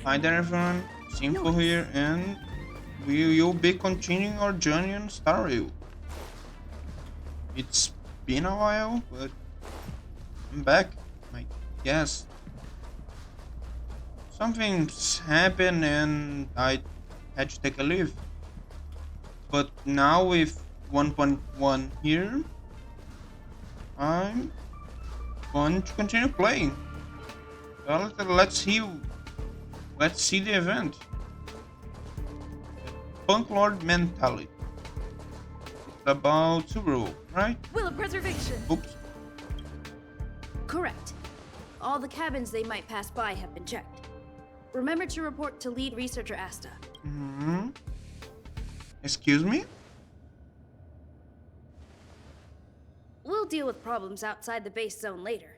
Hi there everyone, Simple here and we will be continuing our journey on Star Rail. It's been a while, but I'm back. I guess something's happened and I had to take a leave. But now with 1.1 here, I'm going to continue playing. Well, let's see the event. Punk Lord mentality. It's about to rule, right? Will of preservation. Oops. Correct. All the cabins they might pass by have been checked. Remember to report to lead researcher Asta. Hmm. Excuse me? We'll deal with problems outside the base zone later.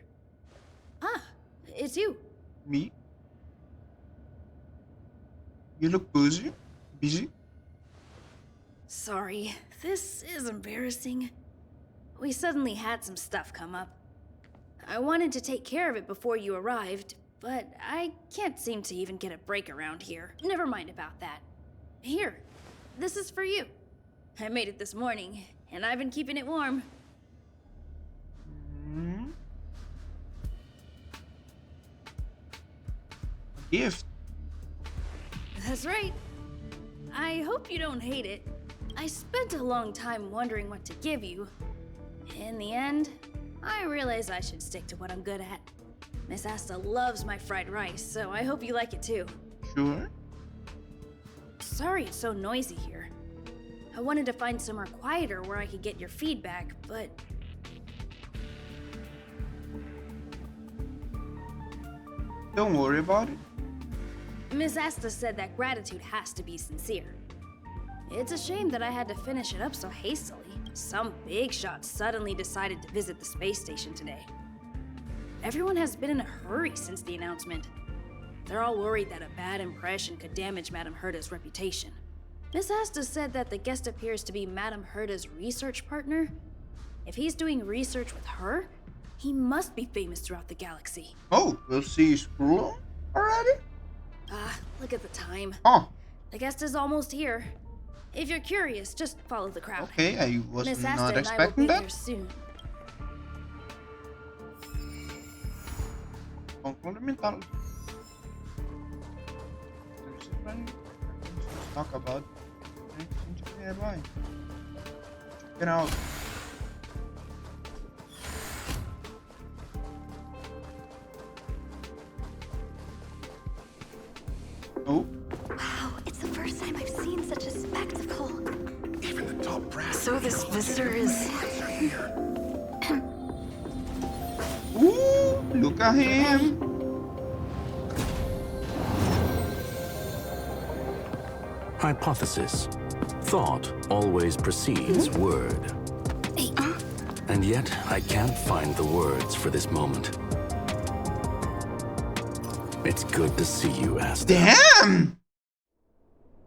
Ah, it's you. Me? You look busy? Busy? Sorry, this is embarrassing. We suddenly had some stuff come up. I wanted to take care of it before you arrived, but I can't seem to even get a break around here. Never mind about that. Here, this is for you. I made it this morning, and I've been keeping it warm. Hmm. Gift. That's right. I hope you don't hate it. I spent a long time wondering what to give you. In the end, I realized I should stick to what I'm good at. Miss Asta loves my fried rice, so I hope you like it too. Sure. Sorry it's so noisy here. I wanted to find somewhere quieter where I could get your feedback, but... Don't worry about it. Miss Asta said that gratitude has to be sincere. It's a shame that I had to finish it up so hastily. Some big shot suddenly decided to visit the space station today. Everyone has been in a hurry since the announcement. They're all worried that a bad impression could damage Madame Herta's reputation. Miss Asta said that the guest appears to be Madame Herta's research partner. If he's doing research with her, he must be famous throughout the galaxy. Oh, we'll see Screw already? Look at the time. Oh, The guest is almost here. If you're curious, just follow the crowd. okay, I was Miss Asta not and I will expecting be that. there soon. Fundamental. There's a friend. Let's talk about anything nearby. Check it out. Oh, Wow, it's the first time I've seen such a spectacle. Even the top brass. So this visitor is... are here. ooh, look at him. Hypothesis. Thought always precedes word. Hey, And yet, I can't find the words for this moment. It's good to see you, Asta. Damn.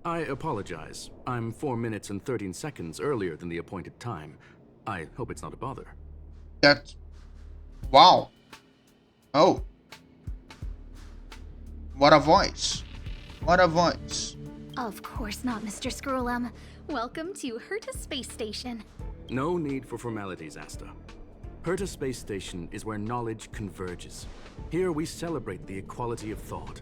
I apologize. I'm 4 minutes and 13 seconds earlier than the appointed time. I hope it's not a bother. That's wow. Oh, what a voice! What a voice! Of course not, Mr. Scrollum. Welcome to Herta Space Station. No need for formalities, Asta. Herta Space Station is where knowledge converges. Here we celebrate the equality of thought.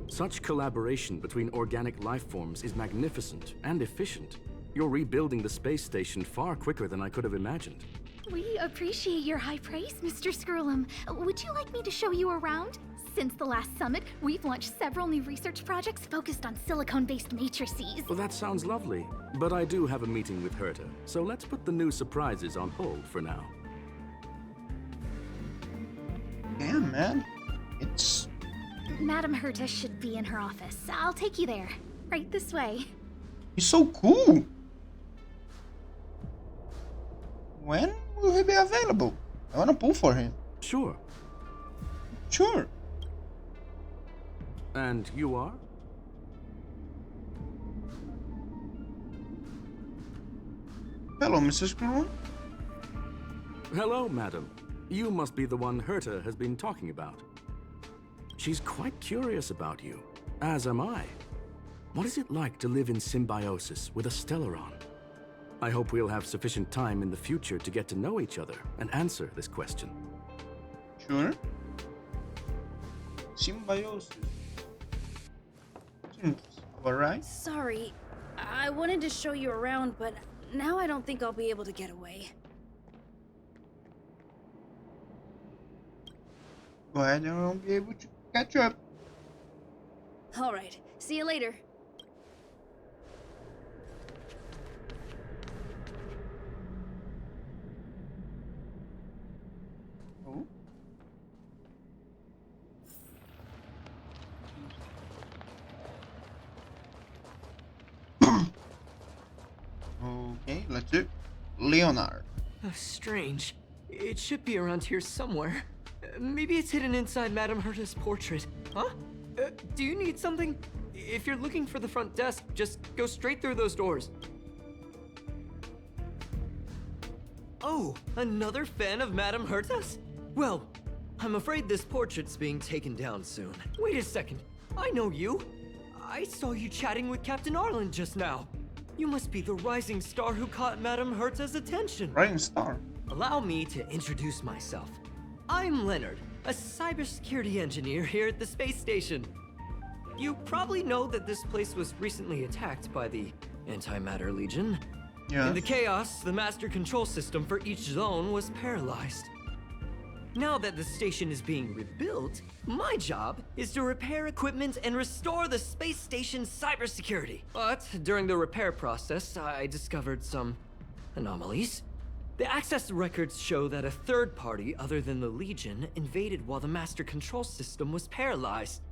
Such collaboration between organic life forms is magnificent and efficient. You're rebuilding the space station far quicker than I could have imagined. We appreciate your high praise, Mr. Scrollum. Would you like me to show you around? Since the last summit, we've launched several new research projects focused on silicone-based matrices. Well, that sounds lovely, but I do have a meeting with Herta, so let's put the new surprises on hold for now. Damn, man, it's Madame Herta should be in her office. I'll take you there. Right this way. he's so cool. When will he be available? I wanna pull for him. Sure. Sure. And you are? Hello, Mrs. Crown. Hello, madam. You must be the one Herta has been talking about. She's quite curious about you. as am I. What is it like to live in symbiosis with a Stellaron? I hope we'll have sufficient time in the future to get to know each other and answer this question. Sure. Symbiosis. Seems alright. Sorry, I wanted to show you around, but now I don't think I'll be able to get away. Go ahead and I'll be able to catch up. Alright, see you later. Oh. Okay, let's do Leonard. Strange. It should be around here somewhere. Maybe it's hidden inside Madame Herta's portrait. Huh? Do you need something? If you're looking for the front desk, just go straight through those doors. Oh, another fan of Madame Herta's? Well, I'm afraid this portrait's being taken down soon. Wait a second. I know you. I saw you chatting with Captain Arlen just now. You must be the rising star who caught Madame Herta's attention. Rising Star. Allow me to introduce myself. I'm Leonard, a cybersecurity engineer here at the space station. You probably know that this place was recently attacked by the Antimatter Legion. Yes. In the chaos, the master control system for each zone was paralyzed. Now that the station is being rebuilt, my job is to repair equipment and restore the space station's cybersecurity. But during the repair process, I discovered some anomalies. The access records show that a third party other than the Legion invaded while the master control system was paralyzed.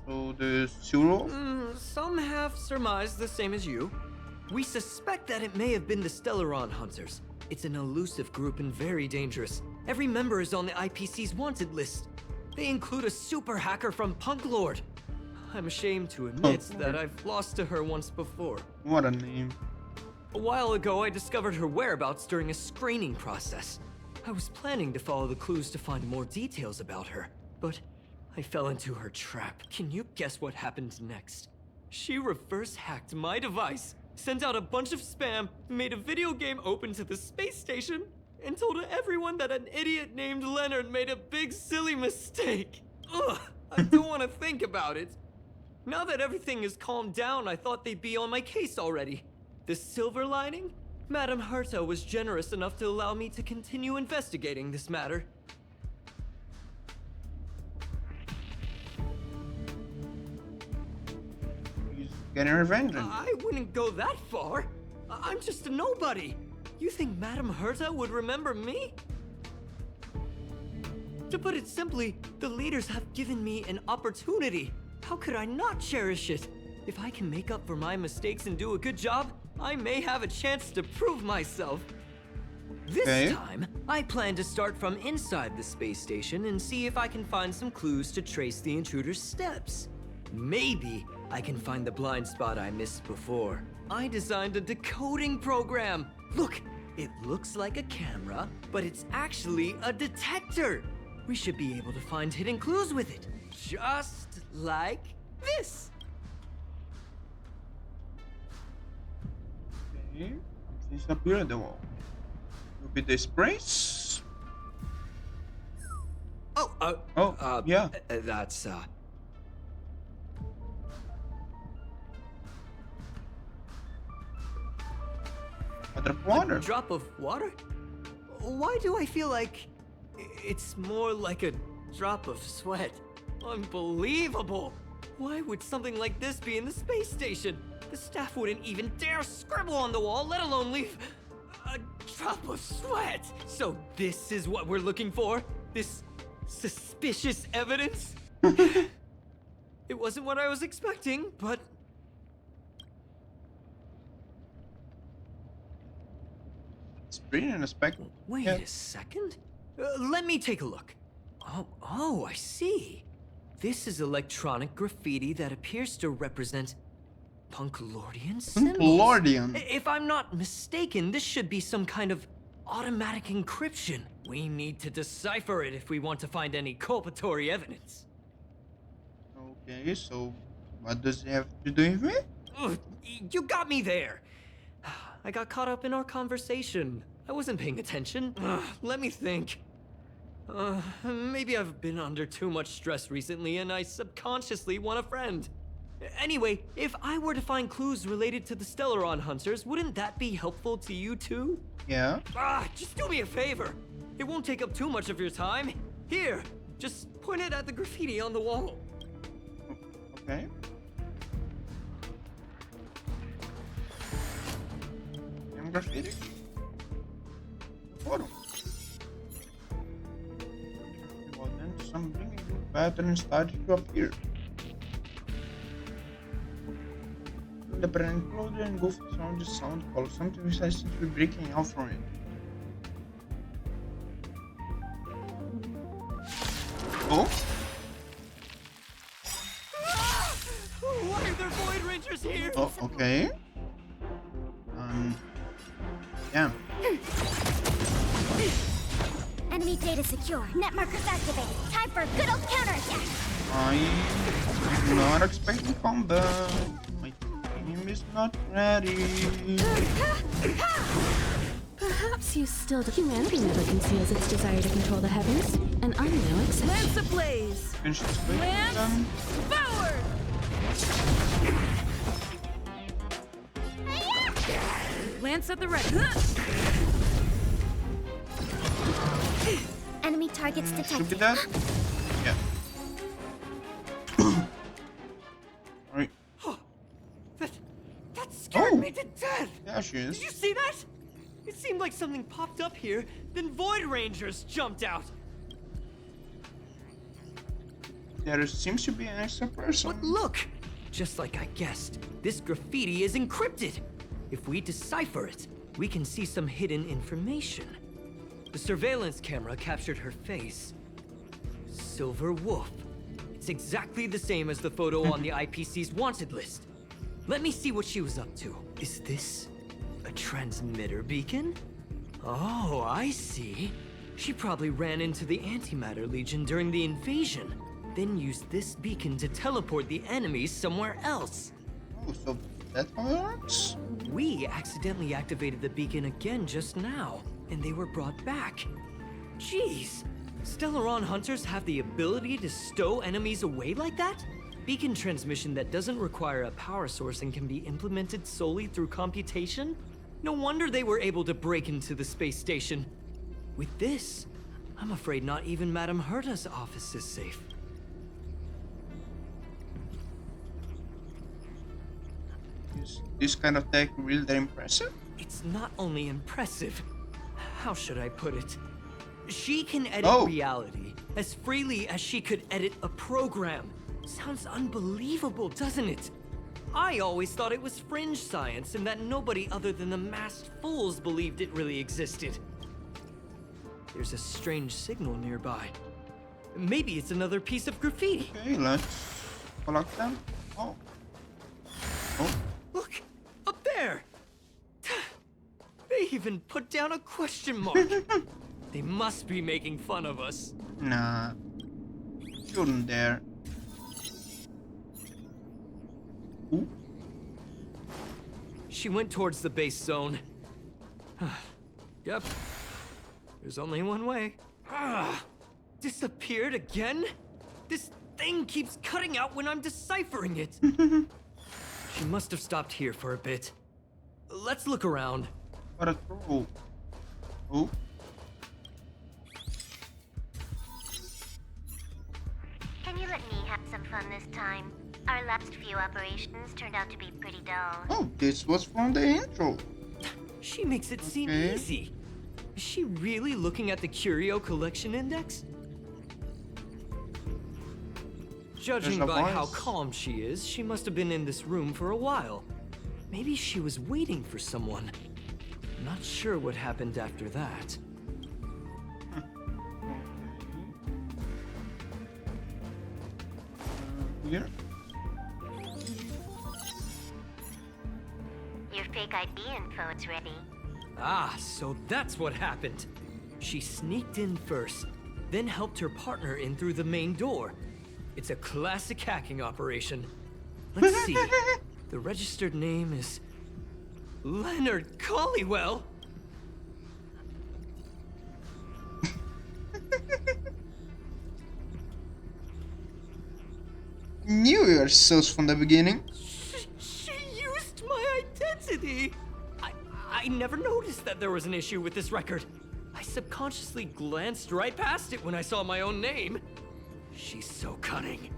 So the Zero? Some have surmised the same as you. We suspect that it may have been the Stellaron Hunters. It's an elusive group and very dangerous. Every member is on the IPC's wanted list. They include a super hacker from Punk Lord. I'm ashamed to admit that I've lost to her once before. What a name. A while ago, I discovered her whereabouts during a screening process. I was planning to follow the clues to find more details about her, but I fell into her trap. Can you guess what happened next? She reverse hacked my device, sent out a bunch of spam, made a video game open to the space station, and told everyone that an idiot named Leonard made a big silly mistake. Ugh, I don't want to think about it. Now that everything is calmed down, I thought they'd be on my case already. The silver lining? Madame Herta was generous enough to allow me to continue investigating this matter. He's getting revenge. I wouldn't go that far. I'm just a nobody. You think Madame Herta would remember me? To put it simply, the leaders have given me an opportunity. How could I not cherish it? If I can make up for my mistakes and do a good job, I may have a chance to prove myself. This time, I plan to start from inside the space station and see if I can find some clues to trace the intruder's steps. Maybe I can find the blind spot I missed before. I designed a decoding program. Look, it looks like a camera, but it's actually a detector. We should be able to find hidden clues with it. Just like this. Okay, something's appeared at the wall. Will be the sprays. Yeah. That's, A drop of water. A drop of water? Why do I feel like it's more like a drop of sweat? Unbelievable! Why would something like this be in the space station? The staff wouldn't even dare scribble on the wall, let alone leave a drop of sweat. So this is what we're looking for? This suspicious evidence? It wasn't what I was expecting, but... It's pretty unexpected. Wait a second. Let me take a look. Oh, I see. This is electronic graffiti that appears to represent Punklordian symbols. Punklordian. If I'm not mistaken, this should be some kind of automatic encryption. We need to decipher it if we want to find any culpatory evidence. Okay, so what does it have to do with me? Ugh, you got me there. I got caught up in our conversation. I wasn't paying attention. Let me think. Maybe I've been under too much stress recently and I subconsciously want a friend. Anyway, if I were to find clues related to the Stellaron Hunters, wouldn't that be helpful to you too? Yeah. Just do me a favor. It won't take up too much of your time. Here, just point it at the graffiti on the wall. Okay. Graffiti? Photo. Well, then something new pattern started to appear. The brand clothing and goofy sound call. Something besides seems to be breaking out from it. Oh? Why are there Void Rangers here? Oh, okay. Yeah. Enemy data secure. Net markers activated. Time for a good old counterattack. I'm not expecting combat. My team is not ready. Perhaps you still do. Humanity never conceals its desire to control the heavens, and I'm no exception. Lance ablaze! Finish this quick. Lance forward! Lance at the ready. Enemy targets Should be detected. that? Yeah. Alright. That scared Oh. me to death! Yeah, she is. Did you see that? It seemed like something popped up here, then Void Rangers jumped out. There seems to be an extra person. But look! Just like I guessed, this graffiti is encrypted. If we decipher it, we can see some hidden information. The surveillance camera captured her face. Silver Wolf. It's exactly the same as the photo on the IPC's wanted list. Let me see what she was up to. Is this a transmitter beacon? Oh, I see. She probably ran into the Antimatter Legion during the invasion, then used this beacon to teleport the enemies somewhere else. Oh, so that's how it works? We accidentally activated the beacon again just now, and they were brought back. Jeez, Stellaron Hunters have the ability to stow enemies away like that? Beacon transmission that doesn't require a power source and can be implemented solely through computation? No wonder they were able to break into the space station. With this, I'm afraid not even Madame Herta's office is safe. Is this kind of tech really that impressive? It's not only impressive. How should I put it? She can edit Oh. reality as freely as she could edit a program. Sounds unbelievable, doesn't it? I always thought it was fringe science and that nobody other than the masked fools believed it really existed. There's a strange signal nearby. Maybe it's another piece of graffiti. Okay, let's collect them. Oh. Oh. Look, up there! They even put down a question mark. They must be making fun of us. Nah. Shouldn't dare. Ooh. She went towards the base zone. Yep. There's only one way. Disappeared again? This thing keeps cutting out when I'm deciphering it. She must have stopped here for a bit. Let's look around. What a troll. Oh. Can you let me have some fun this time? Our last few operations turned out to be pretty dull. Oh, this was from the intro. She makes it seem Okay. easy. Is she really looking at the Curio Collection Index? Judging There's a by how voice. calm she is, she must have been in this room for a while. Maybe she was waiting for someone. Not sure what happened after that. Here. Your fake ID info is ready. Ah, so that's what happened. She sneaked in first, then helped her partner in through the main door. It's a classic hacking operation. Let's see. The registered name is Leonard Collywell. Knew yourselves from the beginning. She used my identity. I never noticed that there was an issue with this record. I subconsciously glanced right past it when I saw my own name. She's so cunning.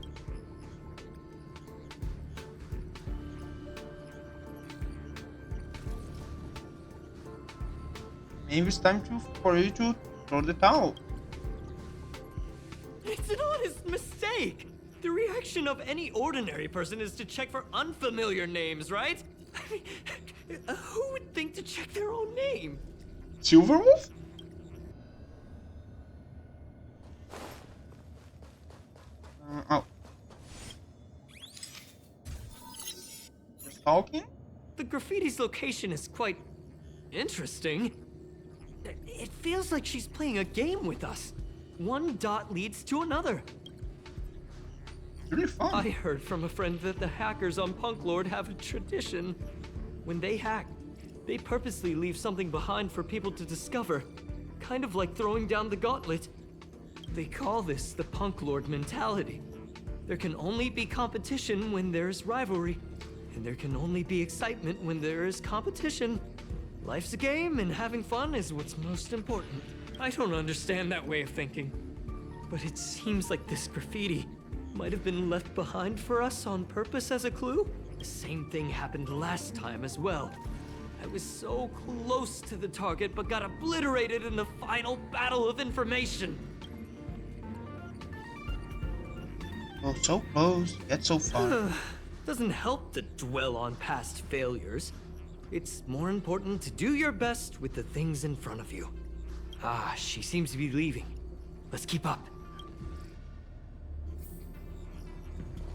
Maybe it's time for you to throw the towel. It's an honest mistake. The reaction of any ordinary person is to check for unfamiliar names, right? I mean, who would think to check their own name? Silverwolf? Oh. Just talking? The graffiti's location is quite interesting. It feels like she's playing a game with us. One dot leads to another. It's really fun. I heard from a friend that the hackers on Punk Lord have a tradition. When they hack, they purposely leave something behind for people to discover. Kind of like throwing down the gauntlet. They call this the Punk Lord mentality. There can only be competition when there's rivalry. And there can only be excitement when there is competition. Life's a game, and having fun is what's most important. I don't understand that way of thinking. But it seems like this graffiti might have been left behind for us on purpose as a clue. The same thing happened last time as well. I was so close to the target, but got obliterated in the final battle of information. Oh, so close, yet so far. Doesn't help to dwell on past failures. It's more important to do your best with the things in front of you. Ah, she seems to be leaving. Let's keep up.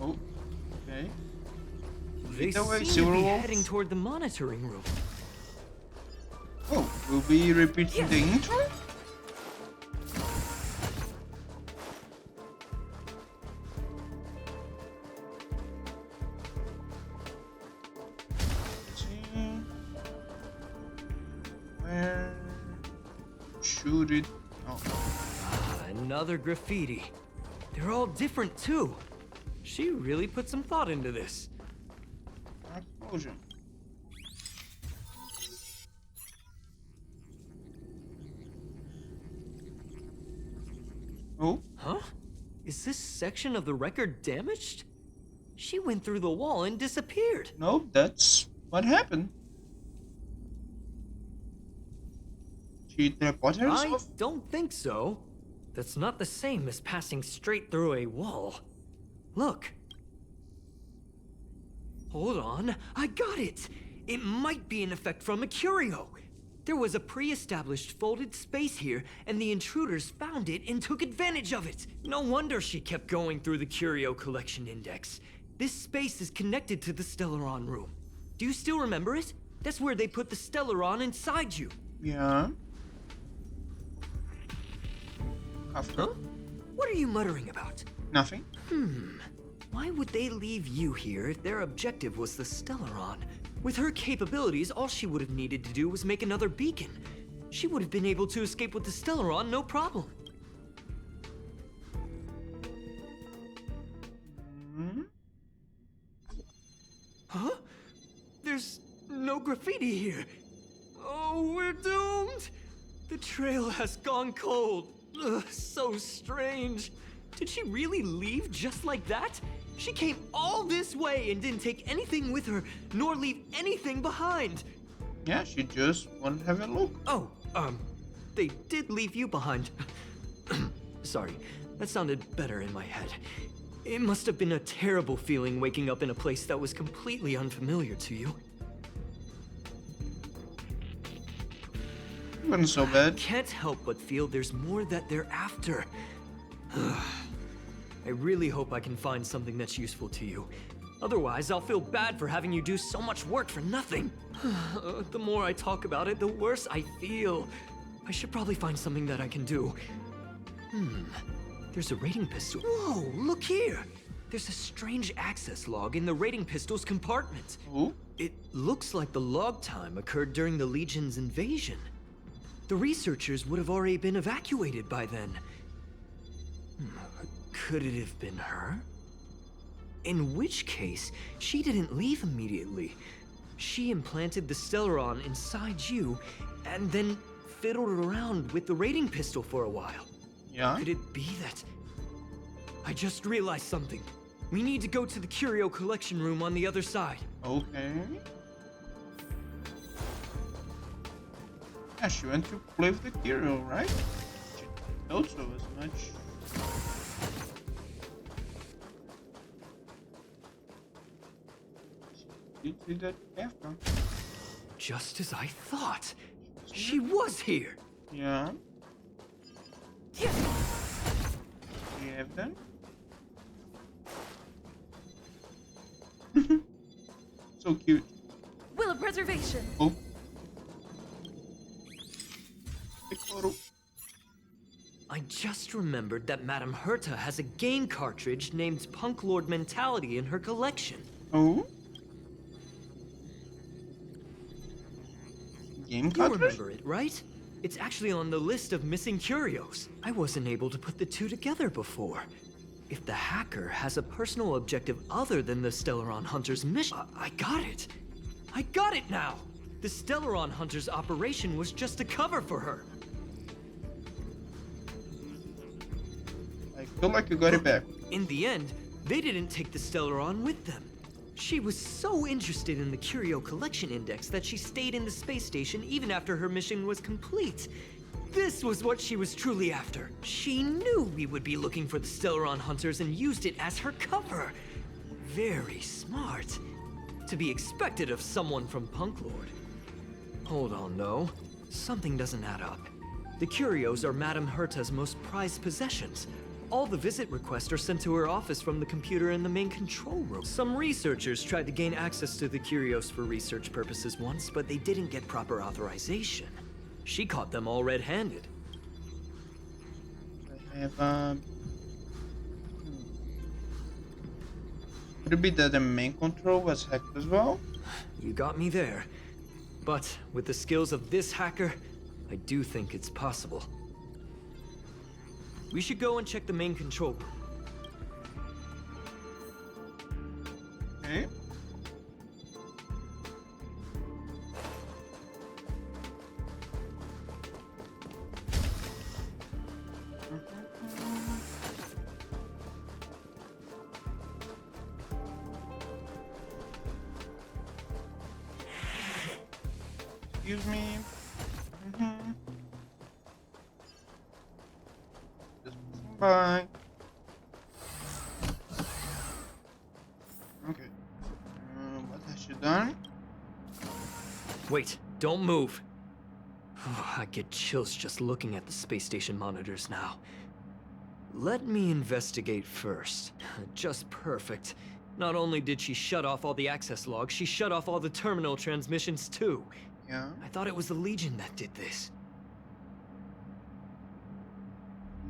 Oh, okay. They Either way, seem to be Silverwolf. heading toward the monitoring room. Oh, we'll be repeating the intro? Let's see. Where should it? Oh, Another graffiti. They're all different too. She really put some thought into this. explosion. Oh, Huh? Is this section of the record damaged? She went through the wall and disappeared. no, that's what happened. She teleported I herself? don't think so. That's not the same as passing straight through a wall. Look. Hold on, I got it! It might be an effect from a curio. There was a pre-established folded space here, and the intruders found it and took advantage of it. No wonder she kept going through the curio collection index. This space is connected to the Stellaron room. Do you still remember it? That's where they put the Stellaron inside you. Yeah. After? Huh? What are you muttering about? Nothing. Why would they leave you here if their objective was the Stellaron? With her capabilities, all she would have needed to do was make another beacon. She would have been able to escape with the Stellaron, no problem. Hmm? Huh? There's no graffiti here. Oh, we're doomed! The trail has gone cold. Ugh, so strange. Did she really leave just like that? She came all this way and didn't take anything with her, nor leave anything behind. Yeah, she just wanted to have a look. Oh, they did leave you behind. Sorry, that sounded better in my head. It must have been a terrible feeling waking up in a place that was completely unfamiliar to you. It wasn't so bad. Can't help but feel there's more that they're after. I really hope I can find something that's useful to you. Otherwise, I'll feel bad for having you do so much work for nothing. The more I talk about it, the worse I feel. I should probably find something that I can do. There's a raiding pistol. Whoa, look here! There's a strange access log in the raiding pistol's compartment. Oh, It looks like the log time occurred during the Legion's invasion. The researchers would have already been evacuated by then. Could it have been her? In which case, she didn't leave immediately. She implanted the Stellaron inside you, and then fiddled around with the raiding pistol for a while. yeah. Could it be that... I just realized something. We need to go to the curio collection room on the other side. Okay. Yeah, she went to play with the hero, right? She thought so as much. You see that Kafka? Just as I thought. She was here. Yeah. We have them. So cute. Will of preservation. Oh. Big photo. I just remembered that Madame Herta has a game cartridge named Punk Lord Mentality in her collection. Oh. Game You cartridge? remember it, right? It's actually on the list of missing curios. I wasn't able to put the two together before. If the hacker has a personal objective other than the Stellaron Hunter's mission, I got it. I got it now! The Stellaron Hunter's operation was just a cover for her. I feel like you got it back. In the end, they didn't take the Stellaron with them. She was so interested in the Curio Collection Index that she stayed in the space station even after her mission was complete. This was what she was truly after. She knew we would be looking for the Stellaron Hunters and used it as her cover. Very smart. To be expected of someone from Punk Lord. Hold on, though. Something doesn't add up. The curios are Madame Herta's most prized possessions. All the visit requests are sent to her office from the computer in the main control room. Some researchers tried to gain access to the curios for research purposes once, but they didn't get proper authorization. She caught them all red-handed. I have Could it be that the main control was hacked as well? You got me there. But with the skills of this hacker, I do think it's possible. We should go and check the main control room. Okay. Excuse me. Just passing by. Okay. What has she done? Wait, don't move. I get chills just looking at the space station monitors now. Let me investigate first. Just perfect. Not only did she shut off all the access logs, she shut off all the terminal transmissions too. Yeah. I thought it was the Legion that did this.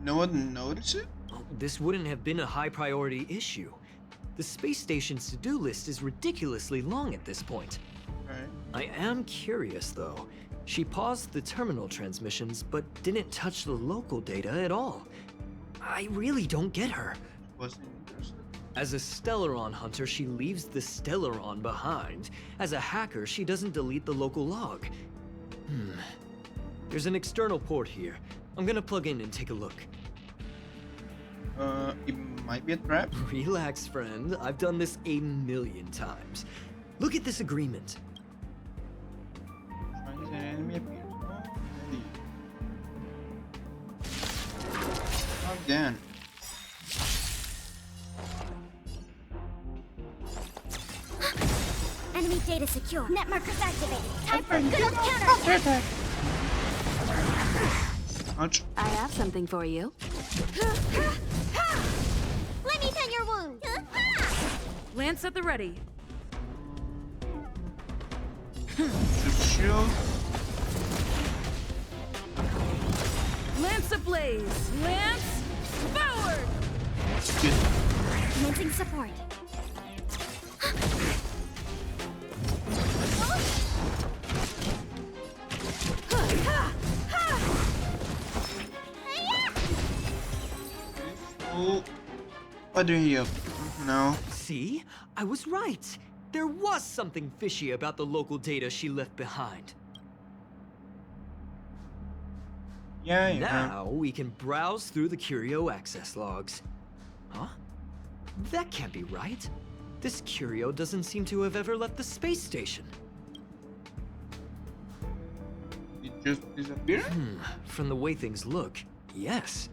No one noticed it? This wouldn't have been a high priority issue. The space station's to-do list is ridiculously long at this point. Right. I am curious though. She paused the terminal transmissions, but didn't touch the local data at all. I really don't get her. Wasn't interested. As a Stellaron hunter, she leaves the Stellaron behind. As a hacker, she doesn't delete the local log. There's an external port here. I'm gonna plug in and take a look. It might be a trap. Relax, friend. I've done this a million times. Look at this agreement. Finds an enemy appears. Oh, again. Enemy data secure. Net markers activated. Time for a good old counterattack. Ouch. I have something for you. Let me tend your wound. Lance at the ready. Just shield. Lance ablaze. Lance forward. That's good. Commencing support. So, what do you now? See? I was right. There was something fishy about the local data she left behind. Yeah, Now we can browse through the Curio access logs. Huh? That can't be right. This Curio doesn't seem to have ever left the space station. It just disappeared? From the way things look, yes.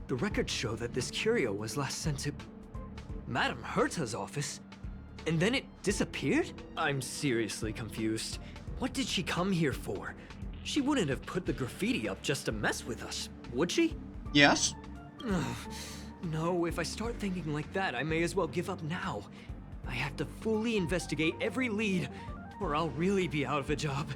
The records show that this Curio was last sent to Madame Herta's office, and then it disappeared? I'm seriously confused. What did she come here for? She wouldn't have put the graffiti up just to mess with us, would she? Yes. No, if I start thinking like that, I may as well give up now. I have to fully investigate every lead, or I'll really be out of a job.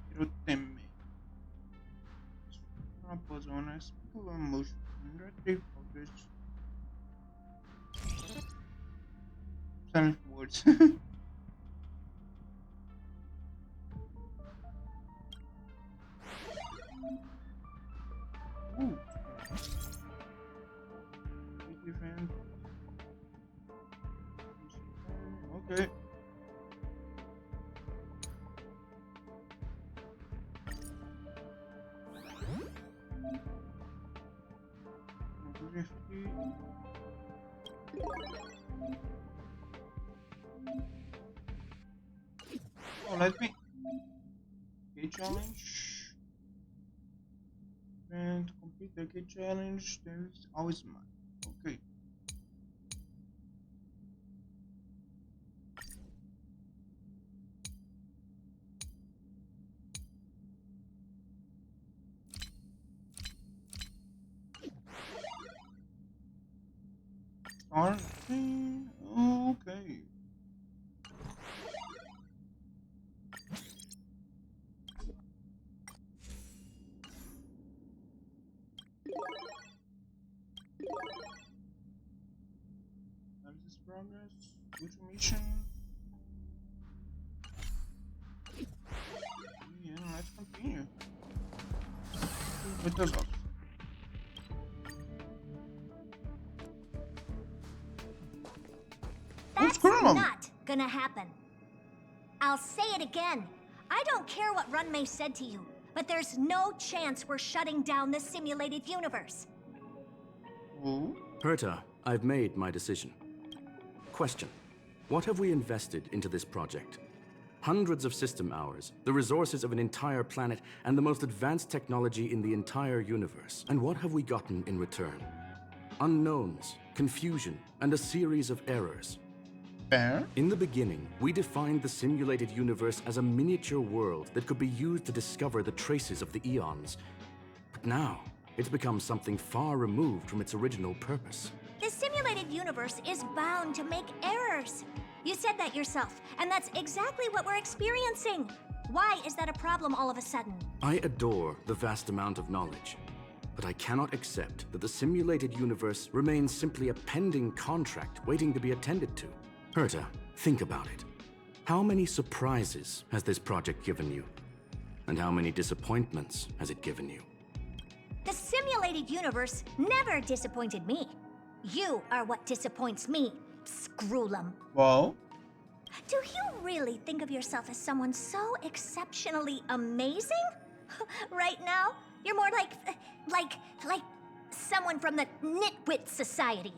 Quiero temer. Una persona es pura emotion. Retrieve focus. Silent words. Ooh. Different. Okay. Oh, let me. Okay, challenge. And to complete the key challenge, there's always mine. Okay. Starting. Okay. Analysis progress. Automation. Yeah, let's continue. With those off. That's going on? not gonna happen. I'll say it again. I don't care what Runmei said to you, but there's no chance we're shutting down the simulated universe. Oh. Herta, I've made my decision. Question. What have we invested into this project? Hundreds of system hours, the resources of an entire planet, and the most advanced technology in the entire universe. And what have we gotten in return? Unknowns, confusion, and a series of errors. Fair. In the beginning, we defined the simulated universe as a miniature world that could be used to discover the traces of the eons. But now, it's become something far removed from its original purpose. The simulated universe is bound to make errors. You said that yourself, and that's exactly what we're experiencing. Why is that a problem all of a sudden? I adore the vast amount of knowledge, but I cannot accept that the simulated universe remains simply a pending contract waiting to be attended to. Herta, think about it. How many surprises has this project given you? And how many disappointments has it given you? The simulated universe never disappointed me. You are what disappoints me, Scroolum. Well. Do you really think of yourself as someone so exceptionally amazing? Right now, you're more like someone from the Nitwit Society.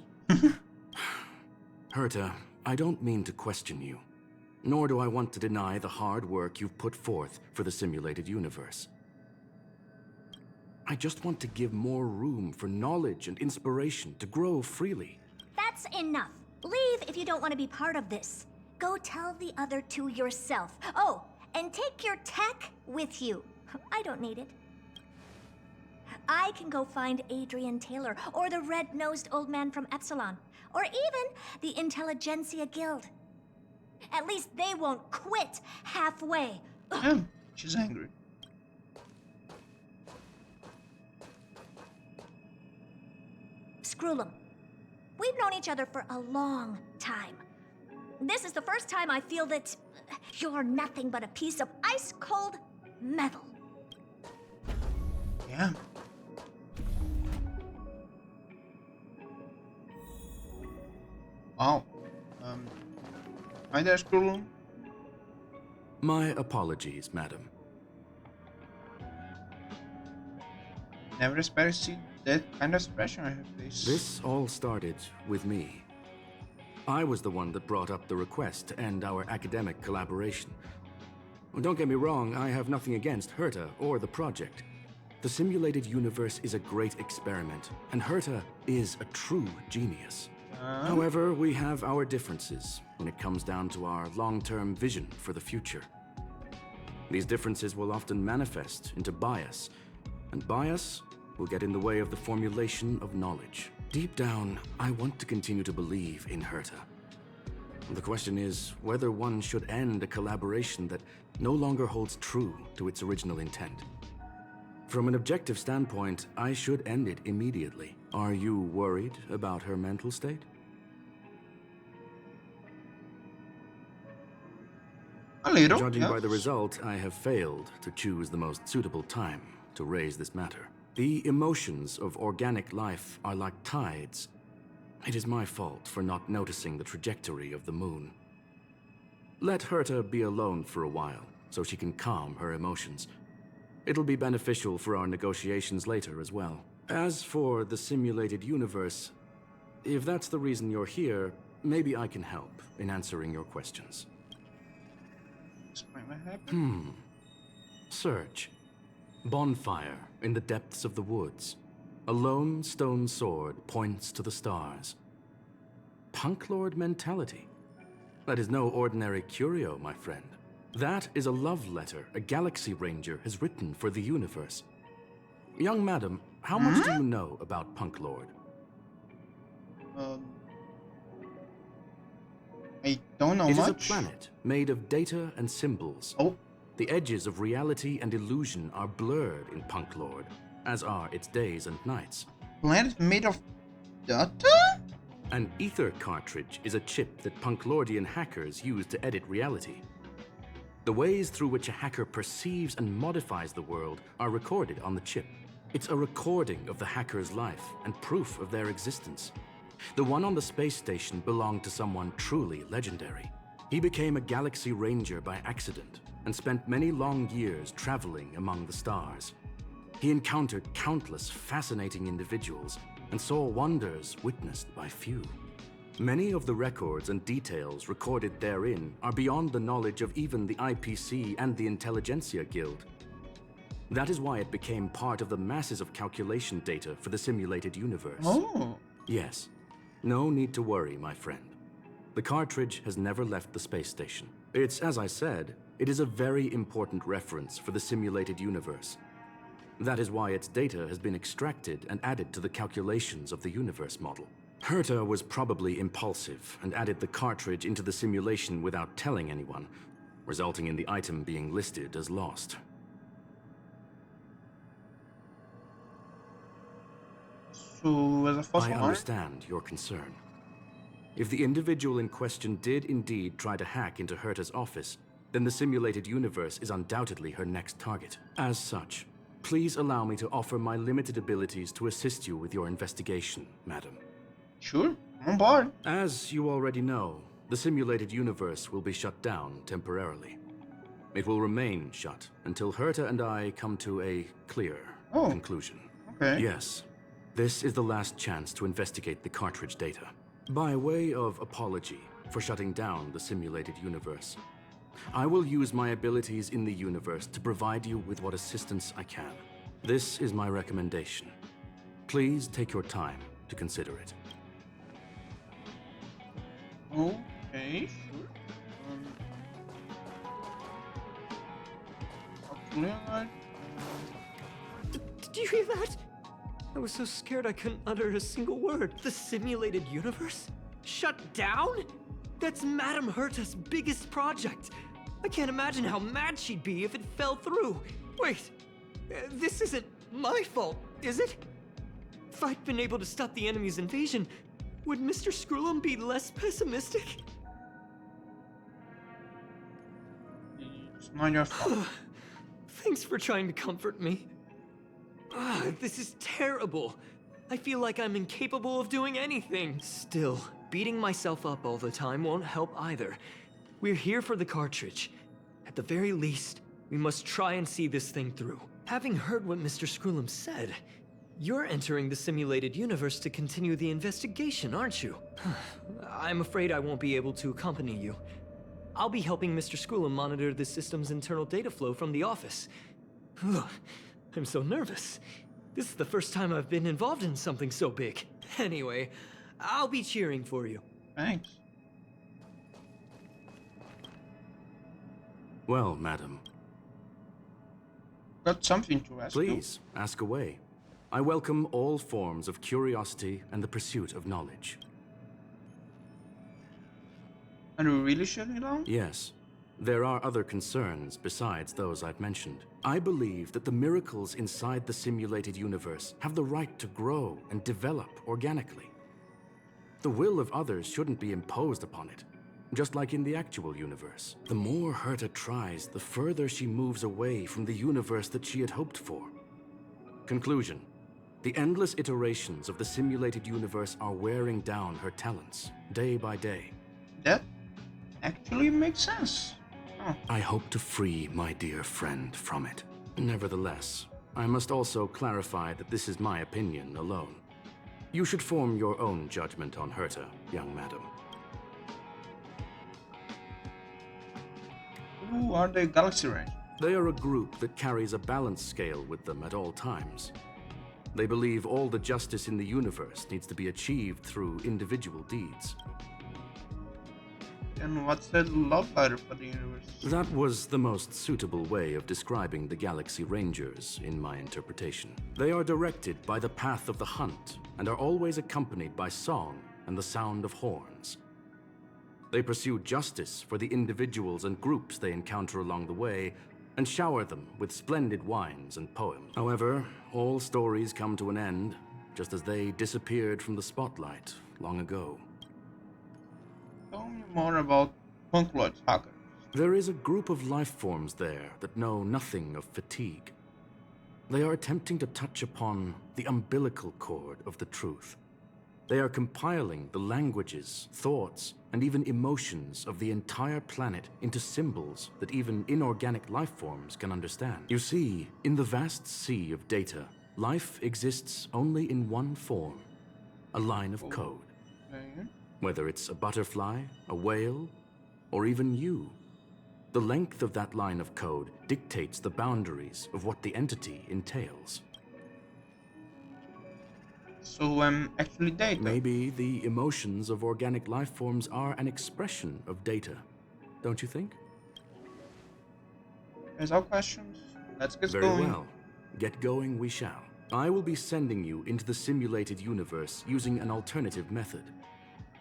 Herta, I don't mean to question you, nor do I want to deny the hard work you've put forth for the simulated universe. I just want to give more room for knowledge and inspiration to grow freely. That's enough. Leave if you don't want to be part of this. Go tell the other two yourself. Oh, and take your tech with you. I don't need it. I can go find Adrian Taylor, or the red-nosed old man from Epsilon, or even the Intelligentsia Guild. At least they won't quit halfway. Ugh. Yeah, she's angry. Screw them. We've known each other for a long time. This is the first time I feel that you're nothing but a piece of ice-cold metal. Yeah. Wow. Hi there, Skrull. My apologies, madam. Never expected to see that kind of expression on her face. This all started with me. I was the one that brought up the request to end our academic collaboration. Well, don't get me wrong, I have nothing against Herta or the project. The simulated universe is a great experiment, and Herta is a true genius. However, we have our differences when it comes down to our long-term vision for the future. These differences will often manifest into bias, and bias will get in the way of the formulation of knowledge. Deep down, I want to continue to believe in Herta. The question is whether one should end a collaboration that no longer holds true to its original intent. From an objective standpoint, I should end it immediately. Are you worried about her mental state? A little. Judging by the yes. result, I have failed to choose the most suitable time to raise this matter. The emotions of organic life are like tides. It is my fault for not noticing the trajectory of the moon. Let Herta be alone for a while, so she can calm her emotions. It'll be beneficial for our negotiations later as well. As for the simulated universe, if that's the reason you're here, maybe I can help in answering your questions. Explain what happened. Search. Bonfire in the depths of the woods. A lone stone sword points to the stars. Punk Lord mentality. That is no ordinary curio, my friend. That is a love letter a Galaxy Ranger has written for the universe. Young madam, how much do you know about Punk Lord? I don't know It is much. a planet made of data and symbols. Oh, The edges of reality and illusion are blurred in Punk Lord, as are its days and nights. planet made of data? An ether cartridge is a chip that Punklordian hackers use to edit reality. The ways through which a hacker perceives and modifies the world are recorded on the chip. It's a recording of the hacker's life and proof of their existence. The one on the space station belonged to someone truly legendary. He became a Galaxy Ranger by accident and spent many long years traveling among the stars. He encountered countless fascinating individuals and saw wonders witnessed by few. Many of the records and details recorded therein are beyond the knowledge of even the IPC and the Intelligentsia Guild. That is why it became part of the masses of calculation data for the simulated universe. Oh. Yes. No need to worry, my friend. The cartridge has never left the space station. It's, as I said, it is a very important reference for the simulated universe. That is why its data has been extracted and added to the calculations of the universe model. Herta was probably impulsive and added the cartridge into the simulation without telling anyone, resulting in the item being listed as lost. So, as a false I alarm? understand your concern. If the individual in question did indeed try to hack into Herta's office, then the simulated universe is undoubtedly her next target. As such, please allow me to offer my limited abilities to assist you with your investigation, madam. Sure, I'm on board. As you already know, the simulated universe will be shut down temporarily. It will remain shut until Herta and I come to a clear conclusion. Okay. Yes, this is the last chance to investigate the cartridge data. By way of apology for shutting down the simulated universe, I will use my abilities in the universe to provide you with what assistance I can. This is my recommendation. Please take your time to consider it. Okay, sure. Actually, Did you hear that? I was so scared I couldn't utter a single word. The simulated universe? Shut down? That's Madame Herta's biggest project. I can't imagine how mad she'd be if it fell through. Wait, this isn't my fault, is it? If I'd been able to stop the enemy's invasion, would Mr. Scrollum be less pessimistic? It's not your fault. Thanks for trying to comfort me. This is terrible. I feel like I'm incapable of doing anything. Still, beating myself up all the time won't help either. We're here for the cartridge. At the very least, we must try and see this thing through. Having heard what Mr. Scrollum said, you're entering the simulated universe to continue the investigation, aren't you? I'm afraid I won't be able to accompany you. I'll be helping Mr. Scrollum monitor the system's internal data flow from the office. I'm so nervous. This is the first time I've been involved in something so big. Anyway, I'll be cheering for you. Thanks. Well, madam. Got something to ask you. Please, ask away. I welcome all forms of curiosity and the pursuit of knowledge. Are you really shutting down? Yes. There are other concerns besides those I've mentioned. I believe that the miracles inside the simulated universe have the right to grow and develop organically. The will of others shouldn't be imposed upon it, just like in the actual universe. The more Herta tries, the further she moves away from the universe that she had hoped for. Conclusion. The endless iterations of the simulated universe are wearing down her talents, day by day. That actually makes sense. Huh. I hope to free my dear friend from it. Nevertheless, I must also clarify that this is my opinion alone. You should form your own judgment on Herta, young madam. Who are the Galaxy Rangers? They are a group that carries a balance scale with them at all times. They believe all the justice in the universe needs to be achieved through individual deeds. And what's the love letter for the universe? That was the most suitable way of describing the Galaxy Rangers, in my interpretation. They are directed by the path of the hunt, and are always accompanied by song and the sound of horns. They pursue justice for the individuals and groups they encounter along the way, and shower them with splendid wines and poems. However, all stories come to an end, just as they disappeared from the spotlight long ago. Tell me more about Punkloid hackers. There is a group of life forms there that know nothing of fatigue. They are attempting to touch upon the umbilical cord of the truth. They are compiling the languages, thoughts, and even emotions of the entire planet into symbols that even inorganic life forms can understand. You see, in the vast sea of data, life exists only in one form, a line of code. Okay. Whether it's a butterfly, a whale, or even you. The length of that line of code dictates the boundaries of what the entity entails. So I'm actually data. Maybe the emotions of organic life forms are an expression of data, don't you think? There's our questions. Let's get Very going. well. Get going we shall. I will be sending you into the simulated universe using an alternative method.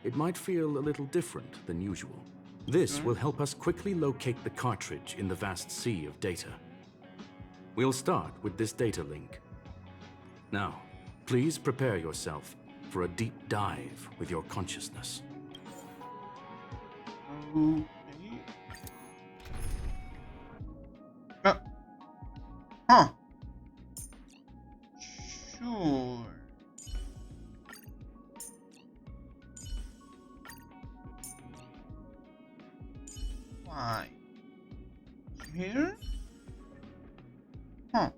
It might feel a little different than usual. This will help us quickly locate the cartridge in the vast sea of data. We'll start with this data link. Now, please prepare yourself for a deep dive with your consciousness. Okay. Huh. Sure. Why? Here? Huh.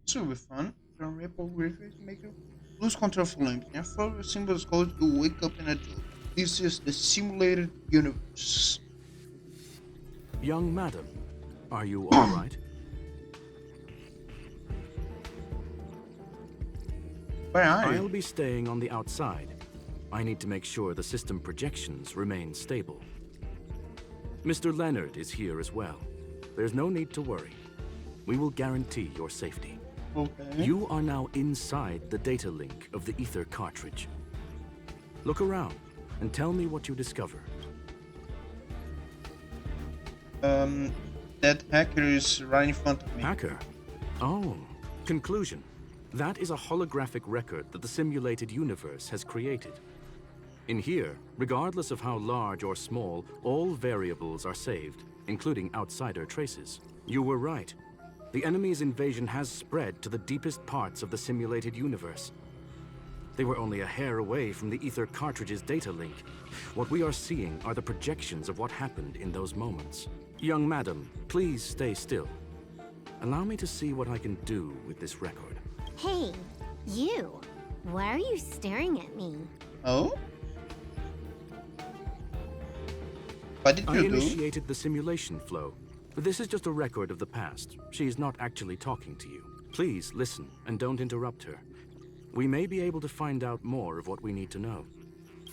This will be fun. The ripple graphics make you lose control of limbs. And follow symbols called you wake up in a joke. This is the simulated universe. Young madam, are you all right? Where are I'll you? be staying on the outside. I need to make sure the system projections remain stable. Mr. Leonard is here as well. There's no need to worry. We will guarantee your safety. Okay. You are now inside the data link of the ether cartridge. Look around and tell me what you discover. That hacker is right in front of me. Hacker? Oh, conclusion. That is a holographic record that the simulated universe has created. In here, regardless of how large or small, all variables are saved, including outsider traces. You were right. The enemy's invasion has spread to the deepest parts of the simulated universe. They were only a hair away from the Ether cartridge's data link. What we are seeing are the projections of what happened in those moments. Young madam, please stay still. Allow me to see what I can do with this record. Hey, you. Why are you staring at me? Oh? What did I you do? initiated the simulation flow. This is just a record of the past. She's not actually talking to you. Please listen and don't interrupt her. We may be able to find out more of what we need to know.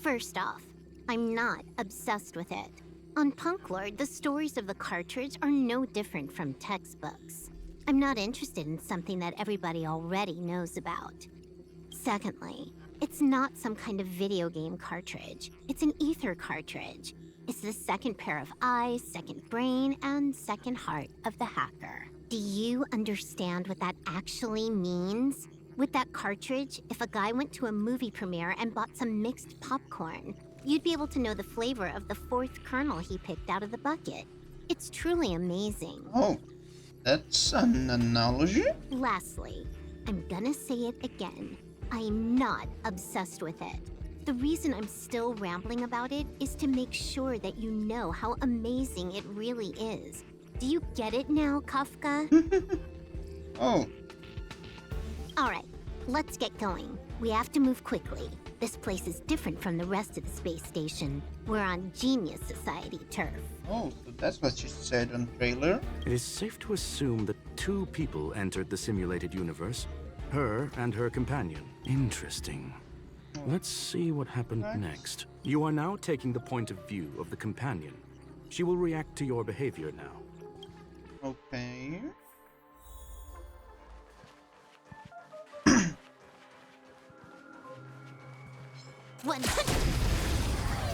First off, I'm not obsessed with it. On Punk Lord, the stories of the cartridge are no different from textbooks. I'm not interested in something that everybody already knows about. Secondly, it's not some kind of video game cartridge. It's an ether cartridge. It's the second pair of eyes, second brain, and second heart of the hacker. Do you understand what that actually means? With that cartridge, if a guy went to a movie premiere and bought some mixed popcorn, you'd be able to know the flavor of the fourth kernel he picked out of the bucket. It's truly amazing. Oh, that's an analogy? Lastly, I'm gonna say it again. I'm not obsessed with it. The reason I'm still rambling about it is to make sure that you know how amazing it really is. Do you get it now, Kafka? Oh. Alright, let's get going. We have to move quickly. This place is different from the rest of the space station. We're on Genius Society turf. Oh, so that's what she said on the trailer. It is safe to assume that two people entered the simulated universe. Her and her companion. Interesting. Let's see what happened next. You are now taking the point of view of the companion. She will react to your behavior now. Okay.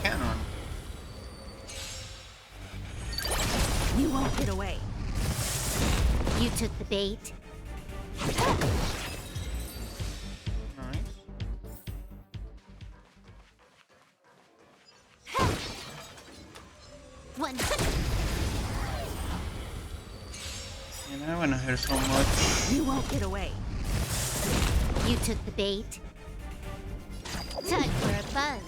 Canon. You won't get away. You took the bait. Nice. You know, when I hear so much. You won't get away. You took the bait. Time for a buzz.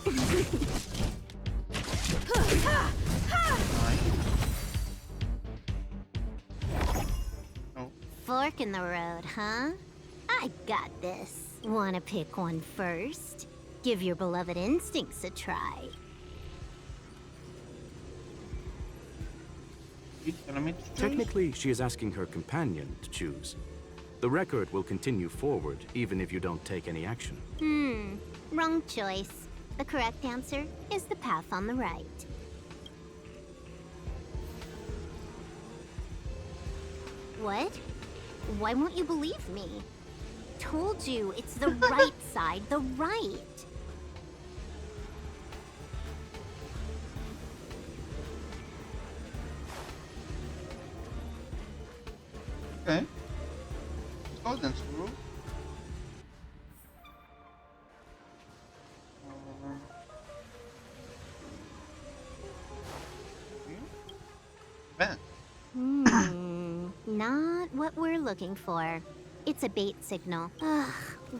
Oh. Fork in the road, huh? I got this. Wanna pick one first? Give your beloved instincts a try. You telling me to choose? Technically, she is asking her companion to choose. The record will continue forward, even if you don't take any action. Wrong choice. The correct answer is the path on the right. What? Why won't you believe me? Told you, it's the right side, the right. Okay. Let's go then, Squirrel. Vent. Not what we're looking for. It's a bait signal. Ugh,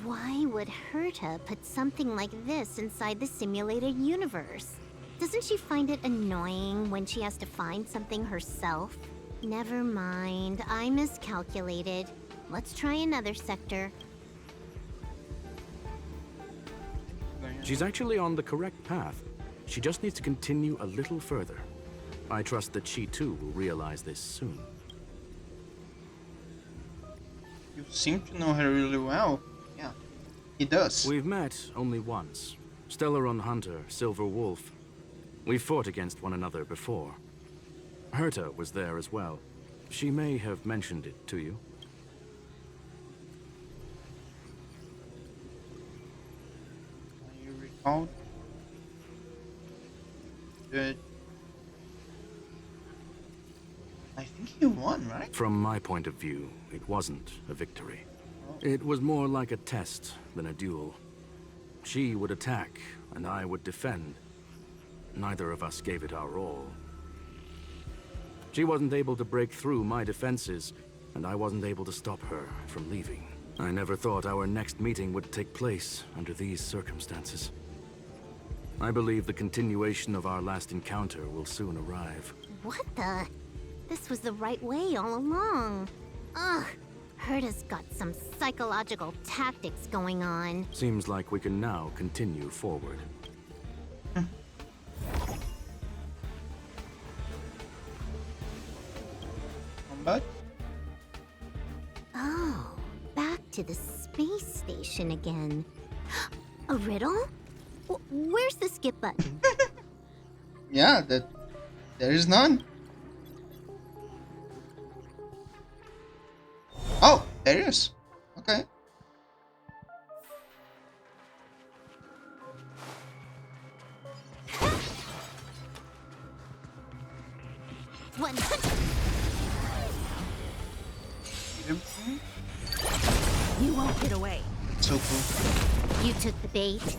why would Herta put something like this inside the simulated universe? Doesn't she find it annoying when she has to find something herself? Never mind, I miscalculated. Let's try another sector. She's actually on the correct path. She just needs to continue a little further. I trust that she too will realize this soon. You seem to know her really well. Yeah, he does. We've met only once. Stellaron Hunter, Silver Wolf. We've fought against one another before. Herta was there as well. She may have mentioned it to you. You recall? but I think he won, right? From my point of view, it wasn't a victory. It was more like a test than a duel. She would attack, and I would defend. Neither of us gave it our all. She wasn't able to break through my defenses, and I wasn't able to stop her from leaving. I never thought our next meeting would take place under these circumstances. I believe the continuation of our last encounter will soon arrive. What the? This was the right way all along. Ugh. Herta's got some psychological tactics going on. Seems like we can now continue forward. Combat? Oh, back to the space station again. A riddle? Where's the skip button? Yeah, there is none. Oh, there it is. Okay. One. You won't get away. So cool. You took the bait.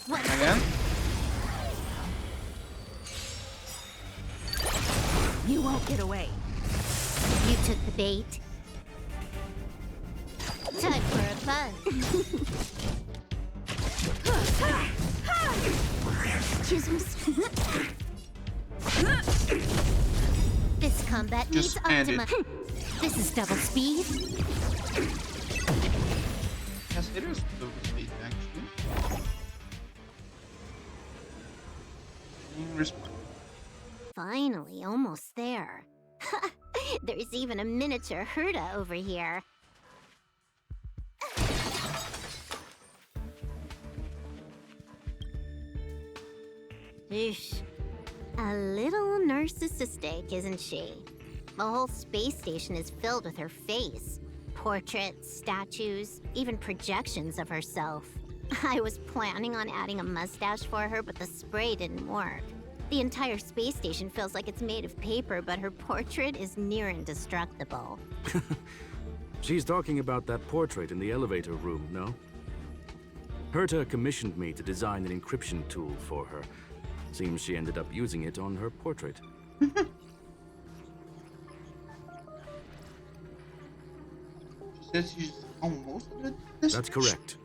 Again. You won't get away. You took the bait. Time for a fun. Excuse me. This combat Just needs end it. optima. This is double speed. Yes, it is double speed actually. In response. Finally, almost there. There's even a miniature Herta over here. Eesh. A little narcissistic, isn't she? The whole space station is filled with her face. Portraits, statues, even projections of herself. I was planning on adding a mustache for her, but the spray didn't work. The entire space station feels like it's made of paper, but her portrait is near indestructible. She's talking about that portrait in the elevator room, no? Herta commissioned me to design an encryption tool for her. Seems she ended up using it on her portrait. She says she's almost at this. That's correct.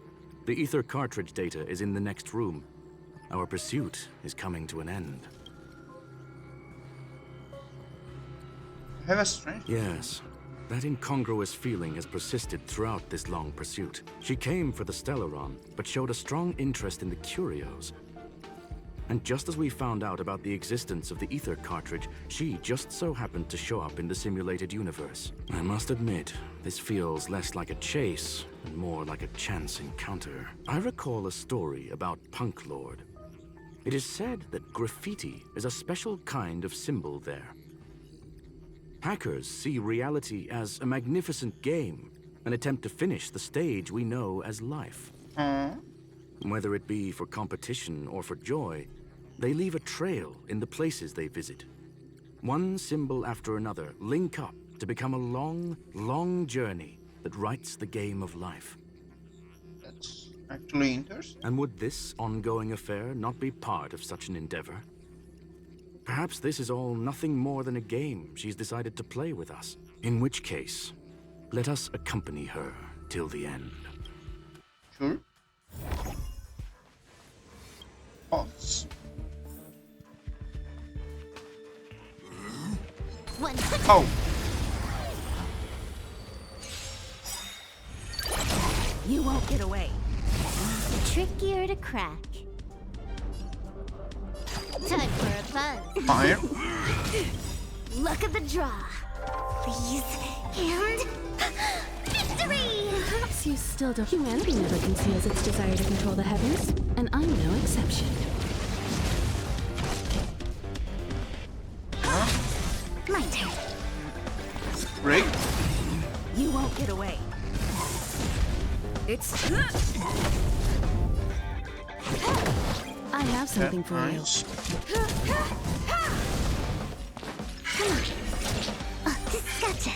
The ether cartridge data is in the next room. Our pursuit is coming to an end. I have a strange. Yes. That incongruous feeling has persisted throughout this long pursuit. She came for the Stellaron, but showed a strong interest in the curios. And just as we found out about the existence of the ether cartridge, she just so happened to show up in the simulated universe. I must admit, this feels less like a chase and more like a chance encounter. I recall a story about Punk Lord. It is said that graffiti is a special kind of symbol there. Hackers see reality as a magnificent game, an attempt to finish the stage we know as life. Whether it be for competition or for joy, they leave a trail in the places they visit. One symbol after another link up to become a long, long journey that writes the game of life. That's actually interesting. And would this ongoing affair not be part of such an endeavor? Perhaps this is all nothing more than a game she's decided to play with us. In which case, let us accompany her till the end. Sure. Boss. One. Oh. You won't get away. Trickier to crack. Time for a fun. Fire. Luck of the draw. Please. And victory! Perhaps you still don't. Humanity never conceals its desire to control the heavens, and I'm no exception. My turn. Break. You won't get away. It's... I have something for you. Nice. Gotcha.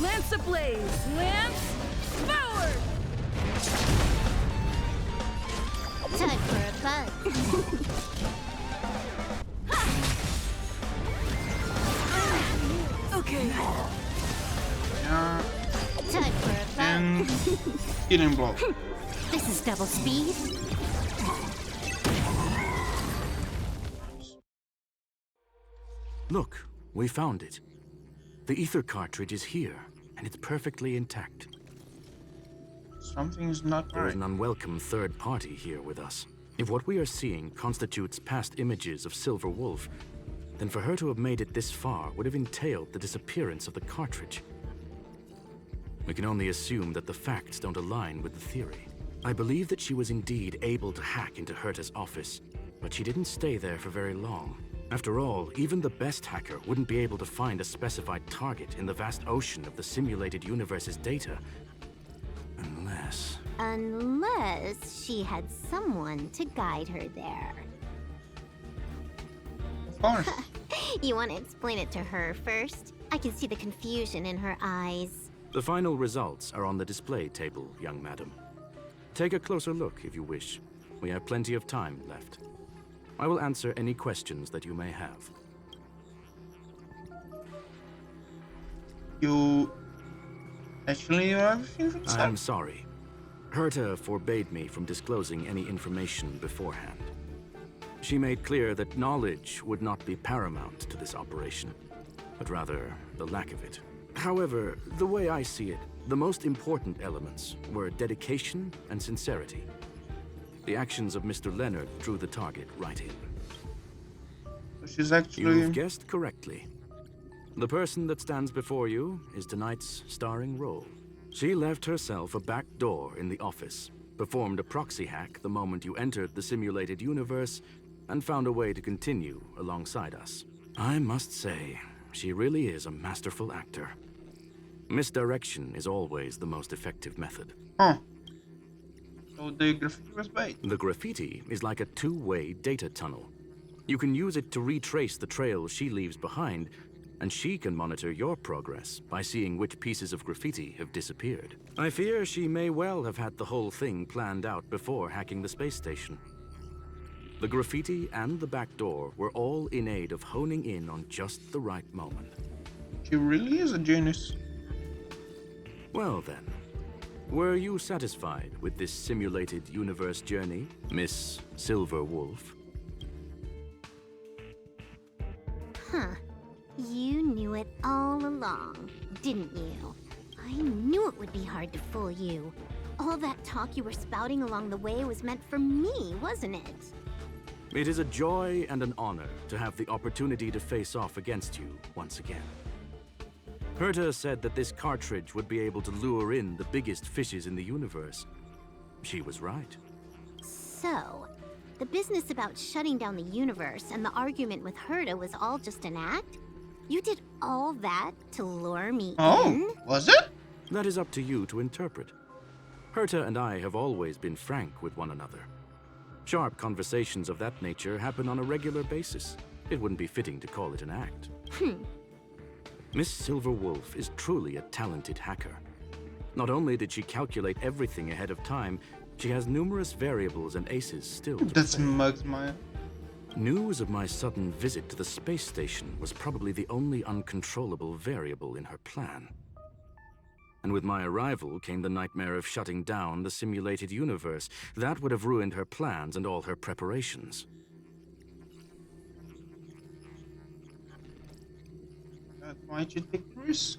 Lance ablaze! Lance forward! Time for a buzz. Okay. Yeah. Time for a buzz. And healing blow. This is double speed. Look, we found it. The ether cartridge is here, and it's perfectly intact. Something is not There is right. an unwelcome third party here with us. If what we are seeing constitutes past images of Silver Wolf, then for her to have made it this far would have entailed the disappearance of the cartridge. We can only assume that the facts don't align with the theory. I believe that she was indeed able to hack into Herta's office, but she didn't stay there for very long. After all, even the best hacker wouldn't be able to find a specified target in the vast ocean of the simulated universe's data. Unless she had someone to guide her there. Of course. You want to explain it to her first? I can see the confusion in her eyes. The final results are on the display table, young madam. Take a closer look if you wish. We have plenty of time left. I will answer any questions that you may have. You actually know everything from the start? I'm sorry. Herta forbade me from disclosing any information beforehand. She made clear that knowledge would not be paramount to this operation, but rather the lack of it. However, the way I see it, the most important elements were dedication and sincerity. The actions of Mr. Leonard drew the target right in. So she's actually... You've guessed correctly. The person that stands before you is tonight's starring role. She left herself a back door in the office, performed a proxy hack the moment you entered the simulated universe, and found a way to continue alongside us. I must say, she really is a masterful actor. Misdirection is always the most effective method. Huh. So the graffiti was bait. The graffiti is like a two-way data tunnel. You can use it to retrace the trail she leaves behind, and she can monitor your progress by seeing which pieces of graffiti have disappeared. I fear she may well have had the whole thing planned out before hacking the space station. The graffiti and the back door were all in aid of honing in on just the right moment. She really is a genius. Well then, were you satisfied with this simulated universe journey, Miss Silver Wolf? Huh. You knew it all along, didn't you? I knew it would be hard to fool you. All that talk you were spouting along the way was meant for me, wasn't it? It is a joy and an honor to have the opportunity to face off against you once again. Herta said that this cartridge would be able to lure in the biggest fishes in the universe. She was right. So, the business about shutting down the universe and the argument with Herta was all just an act? You did all that to lure me in? Oh, was it? That is up to you to interpret. Herta and I have always been frank with one another. Sharp conversations of that nature happen on a regular basis. It wouldn't be fitting to call it an act. Miss Silver Wolf is truly a talented hacker. Not only did she calculate everything ahead of time, she has numerous variables and aces still to That's play. mugs, Maya. News of my sudden visit to the space station was probably the only uncontrollable variable in her plan. And with my arrival came the nightmare of shutting down the simulated universe. That would have ruined her plans and all her preparations. That's why you take the risk.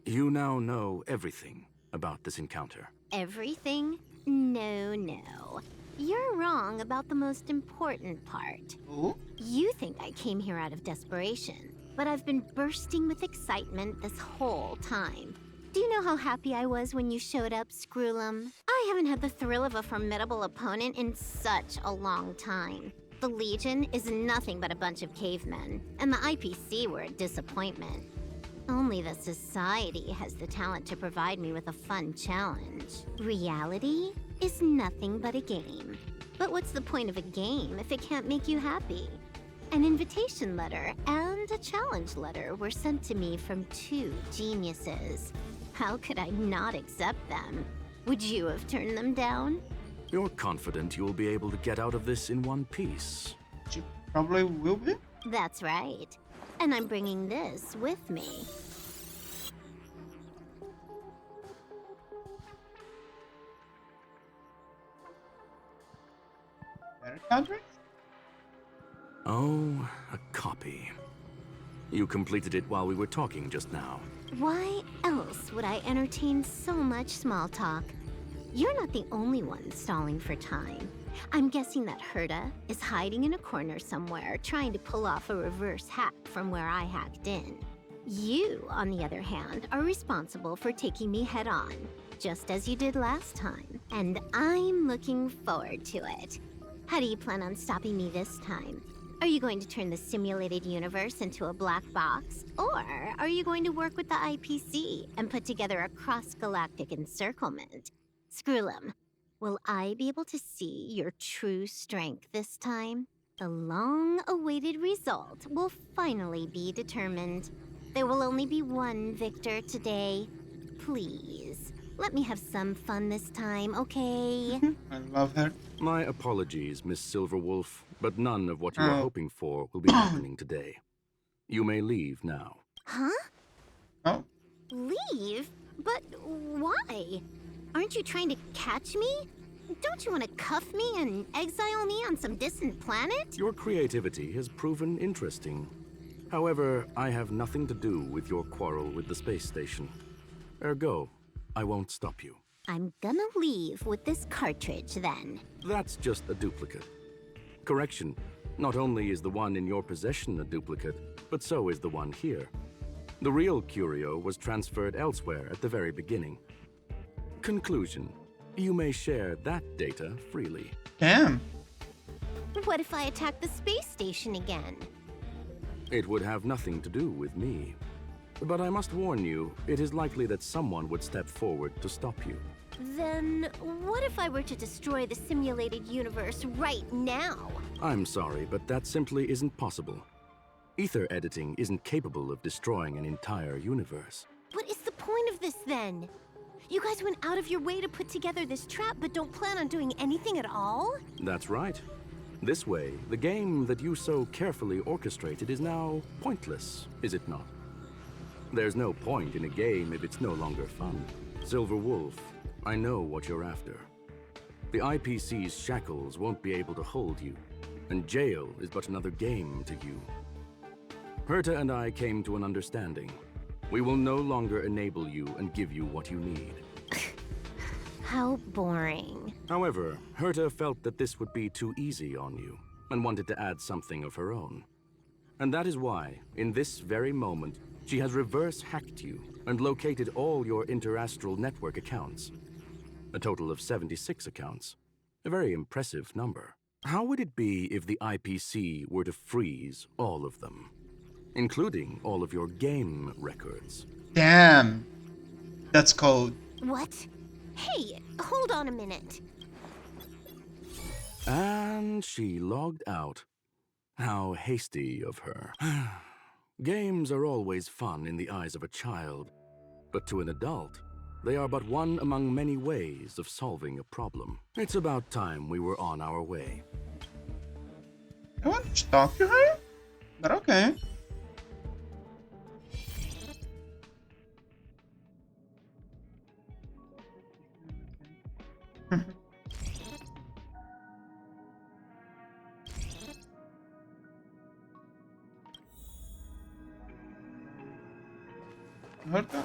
You now know everything about this encounter. Everything? No. You're wrong about the most important part. Oh? You think I came here out of desperation, but I've been bursting with excitement this whole time. Do you know how happy I was when you showed up, Screwlum? I haven't had the thrill of a formidable opponent in such a long time. The Legion is nothing but a bunch of cavemen, and the IPC were a disappointment. Only the Society has the talent to provide me with a fun challenge. Reality is nothing but a game. But what's the point of a game if it can't make you happy? An invitation letter and a challenge letter were sent to me from two geniuses. How could I not accept them? Would you have turned them down? You're confident you'll be able to get out of this in one piece. She probably will be. That's right. And I'm bringing this with me. Better country? Oh, a copy. You completed it while we were talking just now. Why else would I entertain so much small talk? You're not the only one stalling for time. I'm guessing that Herta is hiding in a corner somewhere, trying to pull off a reverse hack from where I hacked in. You, on the other hand, are responsible for taking me head-on, just as you did last time. And I'm looking forward to it. How do you plan on stopping me this time? Are you going to turn the simulated universe into a black box? Or are you going to work with the IPC and put together a cross-galactic encirclement? Screwlum, will I be able to see your true strength this time? The long-awaited result will finally be determined. There will only be one victor today. Please, let me have some fun this time, okay? I love her. My apologies, Miss Silverwolf, but none of what you are hoping for will be happening today. You may leave now. Huh? Oh, Leave? But why? Aren't you trying to catch me? Don't you want to cuff me and exile me on some distant planet? Your creativity has proven interesting. However, I have nothing to do with your quarrel with the space station. Ergo, I won't stop you. I'm gonna leave with this cartridge then. That's just a duplicate. Correction, not only is the one in your possession a duplicate, but so is the one here. The real curio was transferred elsewhere at the very beginning. Conclusion, you may share that data freely. damn. What if I attack the space station again? It would have nothing to do with me. But I must warn you, it is likely that someone would step forward to stop you. Then what if I were to destroy the simulated universe right now? I'm sorry, but that simply isn't possible. Ether editing isn't capable of destroying an entire universe. What is the point of this then? You guys went out of your way to put together this trap, but don't plan on doing anything at all? That's right. This way, the game that you so carefully orchestrated is now pointless, is it not? There's no point in a game if it's no longer fun. Silver Wolf, I know what you're after. The IPC's shackles won't be able to hold you, and jail is but another game to you. Herta and I came to an understanding. We will no longer enable you and give you what you need. How boring. However, Herta felt that this would be too easy on you, and wanted to add something of her own. And that is why, in this very moment, she has reverse-hacked you and located all your interastral network accounts. A total of 76 accounts. A very impressive number. How would it be if the IPC were to freeze all of them? Including all of your game records. Damn. That's cold. What? Hey, hold on a minute. And she logged out. How hasty of her. Games are always fun in the eyes of a child, but to an adult, they are but one among many ways of solving a problem. It's about time we were on our way. I want to talk to her? But okay. Herta?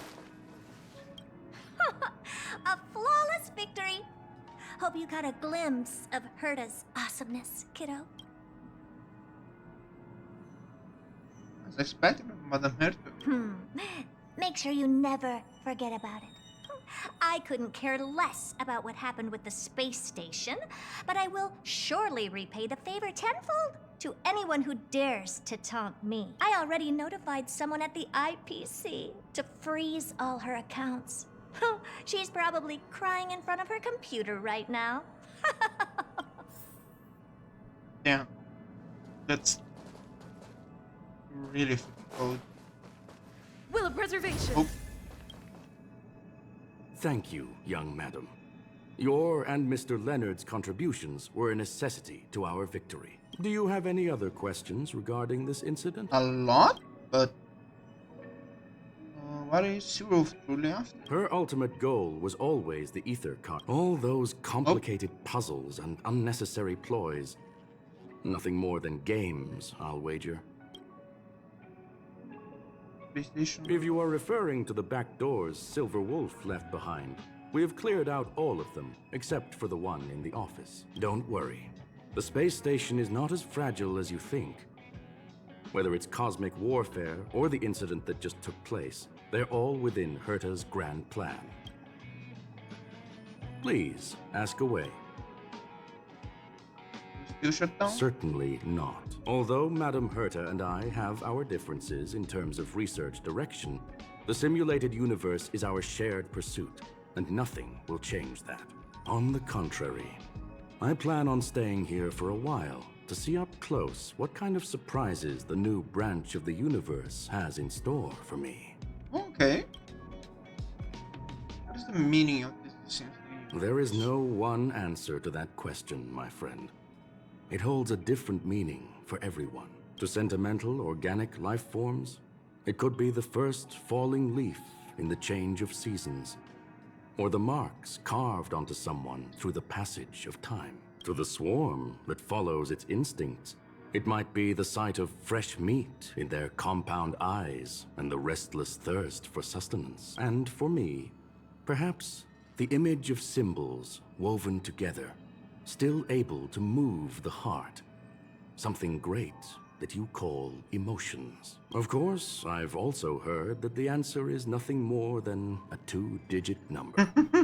A flawless victory! Hope you got a glimpse of Herta's awesomeness, kiddo. As expected of Madame Herta. make sure you never forget about it. I couldn't care less about what happened with the space station, but I will surely repay the favor tenfold to anyone who dares to taunt me. I already notified someone at the IPC to freeze all her accounts. She's probably crying in front of her computer right now. Damn. That's really fucking cold. Will of preservation. Oh. Thank you, young madam. Your and Mr. Leonard's contributions were a necessity to our victory. Do you have any other questions regarding this incident? A lot, but what is Zero truly after? Her ultimate goal was always the ether card. All those complicated puzzles and unnecessary ploys. Nothing more than games, I'll wager. If you are referring to the back doors Silver Wolf left behind, we have cleared out all of them, except for the one in the office. Don't worry. The space station is not as fragile as you think. Whether it's cosmic warfare or the incident that just took place, they're all within Herta's grand plan. Please, ask away. Still shut down? Certainly not. Although Madame Herta and I have our differences in terms of research direction, the simulated universe is our shared pursuit, and nothing will change that. On the contrary, I plan on staying here for a while to see up close what kind of surprises the new branch of the universe has in store for me. Okay. What is the meaning of this? There is no one answer to that question, my friend. It holds a different meaning for everyone. To sentimental, organic life forms, it could be the first falling leaf in the change of seasons, or the marks carved onto someone through the passage of time. To the swarm that follows its instincts, it might be the sight of fresh meat in their compound eyes and the restless thirst for sustenance. And for me, perhaps the image of symbols woven together, still able to move the heart. Something great that you call emotions. Of course, I've also heard that the answer is nothing more than a 2-digit number. What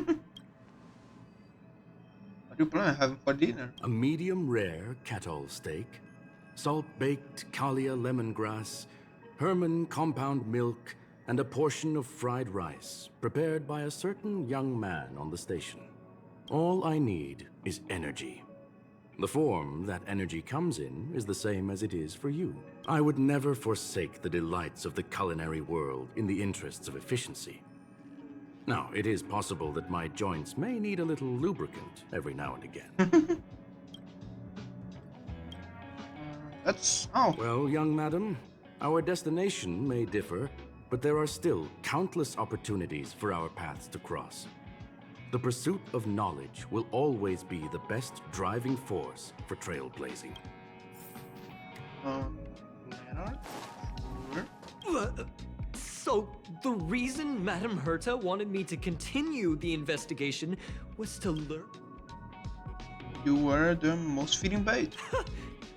do you plan on having for dinner? A medium rare cattle steak, salt-baked Kalia lemongrass, Herman compound milk, and a portion of fried rice prepared by a certain young man on the station. All I need is energy. The form that energy comes in is the same as it is for you. I would never forsake the delights of the culinary world in the interests of efficiency. Now, it is possible that my joints may need a little lubricant every now and again. That's... oh. Well, young madam, our destination may differ, but there are still countless opportunities for our paths to cross. The pursuit of knowledge will always be the best driving force for trailblazing. Leonard? Sure. So, the reason Madame Herta wanted me to continue the investigation was to learn... You were the most fitting bait.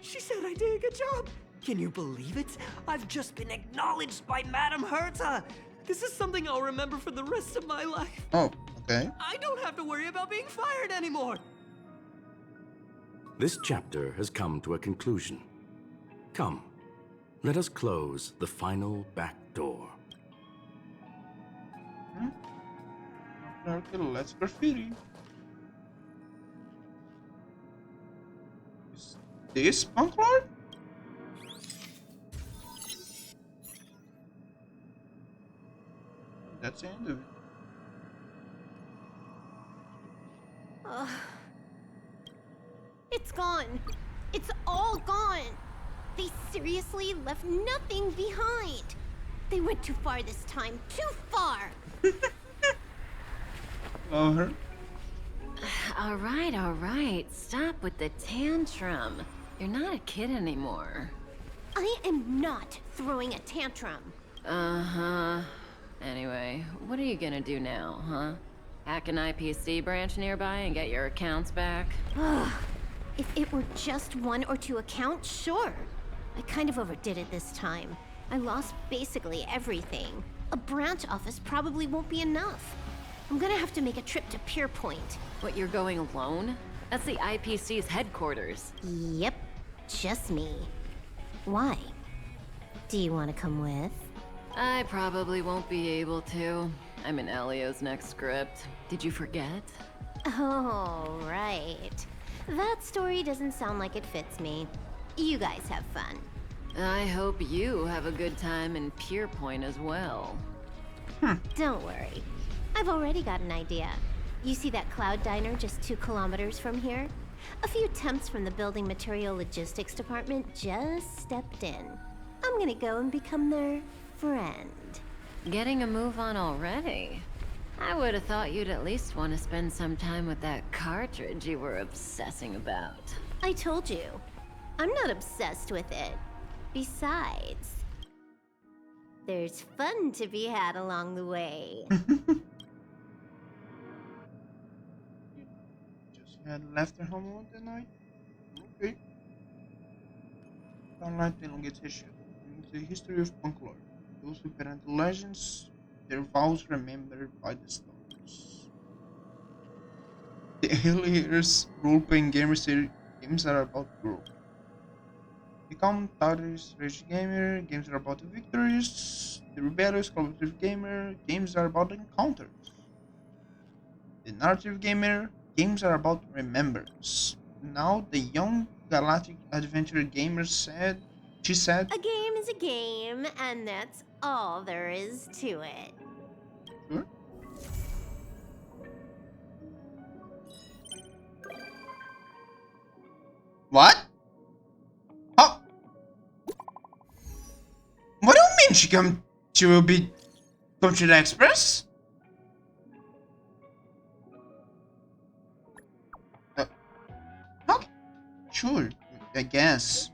She said I did a good job. Can you believe it? I've just been acknowledged by Madame Herta. This is something I'll remember for the rest of my life. Oh, okay. I don't have to worry about being fired anymore. This chapter has come to a conclusion. Come, let us close the final back door. Okay, let's graffiti. Is this Punk Lord? That's the end of it. It's gone. It's all gone. They seriously left nothing behind. They went too far this time. Too far. Love her. All right. Stop with the tantrum. You're not a kid anymore. I am not throwing a tantrum. Uh-huh. Anyway, what are you gonna do now, huh? Hack an IPC branch nearby and get your accounts back? If it were just 1 or 2 accounts, sure. I kind of overdid it this time. I lost basically everything. A branch office probably won't be enough. I'm gonna have to make a trip to Pier Point. What, you're going alone? That's the IPC's headquarters. Yep, just me. Why? Do you want to come with? I probably won't be able to. I'm in Elio's next script. Did you forget? Oh, right. That story doesn't sound like it fits me. You guys have fun. I hope you have a good time in Pier Point as well. Don't worry. I've already got an idea. You see that cloud diner just 2 kilometers from here? A few temps from the building material logistics department just stepped in. I'm gonna go and become their friend. Getting a move on already? I would have thought you'd at least want to spend some time with that cartridge you were obsessing about. I told you. I'm not obsessed with it. Besides, there's fun to be had along the way. Just had left her home alone that night? Okay. Starlight elongates history. The history of punk lore. Those who parent the legends, their vows remembered by the stars. The earliest role-playing games are about growth. Become Tyrus Rage Gamer, games are about the victories. The rebellious collaborative gamer, games are about encounters. The narrative gamer, games are about remembrance. Now the young galactic adventure gamer said, she said, A game is a game, and that's all there is to it. sure. What? How? What do you mean she will come to the Express? Okay, sure, I guess.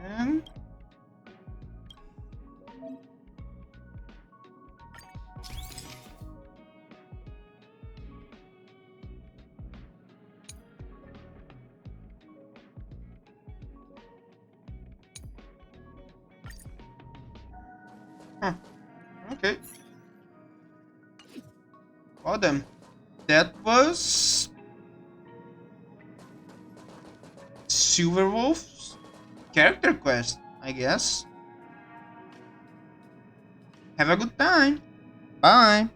And huh. Okay. Well then, that was Silverwolf's character quest, I guess. Have a good time. Bye.